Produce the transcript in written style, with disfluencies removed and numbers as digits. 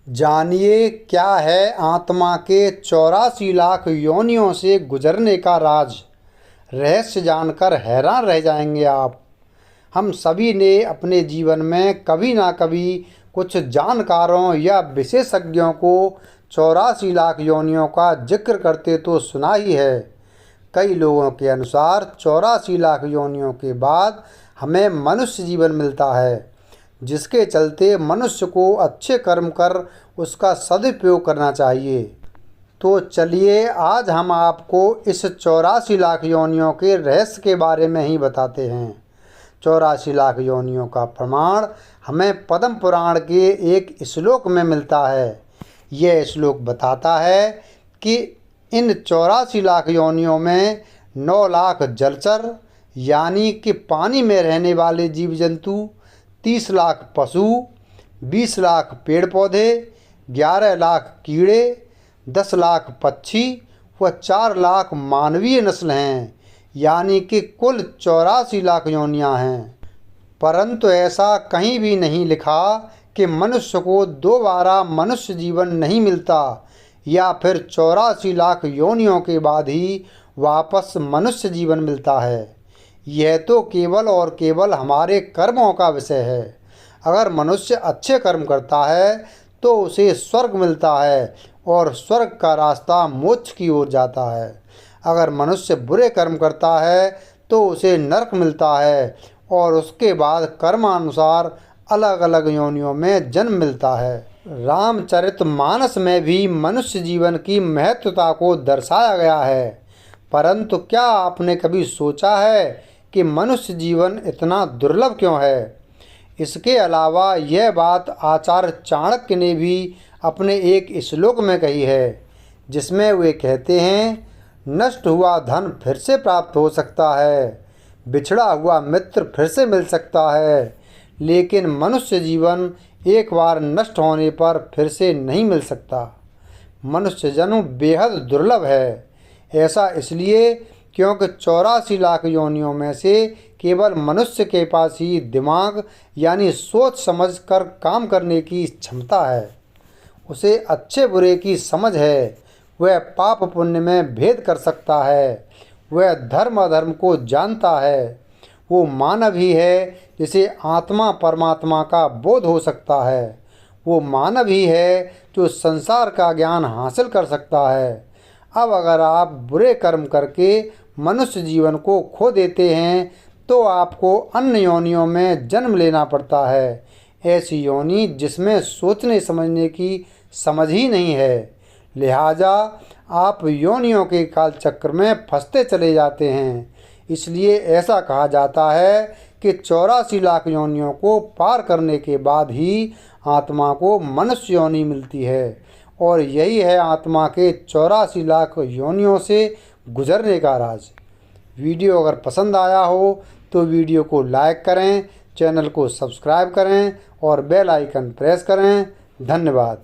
जानिए क्या है आत्मा के 84 लाख योनियों से गुजरने का राज। रहस्य जानकर हैरान रह जाएंगे आप। हम सभी ने अपने जीवन में कभी ना कभी कुछ जानकारों या विशेषज्ञों को 84 लाख योनियों का जिक्र करते तो सुना ही है। कई लोगों के अनुसार 84 लाख योनियों के बाद हमें मनुष्य जीवन मिलता है, जिसके चलते मनुष्य को अच्छे कर्म कर उसका सदुपयोग करना चाहिए। तो चलिए आज हम आपको इस 84 लाख योनियों के रहस्य के बारे में ही बताते हैं। 84 लाख योनियों का प्रमाण हमें पद्म पुराण के एक श्लोक में मिलता है। यह श्लोक बताता है कि इन 84 लाख योनियों में 9 लाख जलचर यानी कि पानी में रहने वाले जीव जंतु, 30 लाख पशु, 20 लाख पेड़ पौधे, 11 लाख कीड़े, 10 लाख पक्षी व 4 लाख मानवीय नस्ल हैं, यानी कि कुल 84 लाख योनियां हैं। परंतु ऐसा कहीं भी नहीं लिखा कि मनुष्य को दोबारा मनुष्य जीवन नहीं मिलता या फिर 84 लाख योनियों के बाद ही वापस मनुष्य जीवन मिलता है। यह तो केवल और केवल हमारे कर्मों का विषय है। अगर मनुष्य अच्छे कर्म करता है तो उसे स्वर्ग मिलता है और स्वर्ग का रास्ता मोक्ष की ओर जाता है। अगर मनुष्य बुरे कर्म करता है तो उसे नरक मिलता है और उसके बाद कर्मानुसार अलग अलग योनियों में जन्म मिलता है। रामचरितमानस में भी मनुष्य जीवन की महत्वता को दर्शाया गया है। परंतु क्या आपने कभी सोचा है कि मनुष्य जीवन इतना दुर्लभ क्यों है? इसके अलावा यह बात आचार्य चाणक्य ने भी अपने एक श्लोक में कही है, जिसमें वे कहते हैं, नष्ट हुआ धन फिर से प्राप्त हो सकता है, बिछड़ा हुआ मित्र फिर से मिल सकता है, लेकिन मनुष्य जीवन एक बार नष्ट होने पर फिर से नहीं मिल सकता। मनुष्य जन्म बेहद दुर्लभ है। ऐसा इसलिए क्योंकि 84 लाख योनियों में से केवल मनुष्य के पास ही दिमाग यानी सोच समझ कर काम करने की क्षमता है। उसे अच्छे बुरे की समझ है। वह पाप पुण्य में भेद कर सकता है। वह धर्म अधर्म को जानता है। वो मानव ही है जिसे आत्मा परमात्मा का बोध हो सकता है। वो मानव ही है जो संसार का ज्ञान हासिल कर सकता है। अब अगर आप बुरे कर्म करके मनुष्य जीवन को खो देते हैं तो आपको अन्य योनियों में जन्म लेना पड़ता है। ऐसी योनि जिसमें सोचने समझने की समझ ही नहीं है। लिहाजा आप योनियों के काल चक्र में फंसते चले जाते हैं। इसलिए ऐसा कहा जाता है कि 84 लाख योनियों को पार करने के बाद ही आत्मा को मनुष्य योनि मिलती है। और यही है आत्मा के 84 लाख योनियों से गुजरने का राज। वीडियो अगर पसंद आया हो तो वीडियो को लाइक करें, चैनल को सब्सक्राइब करें और बेल आइकन प्रेस करें। धन्यवाद।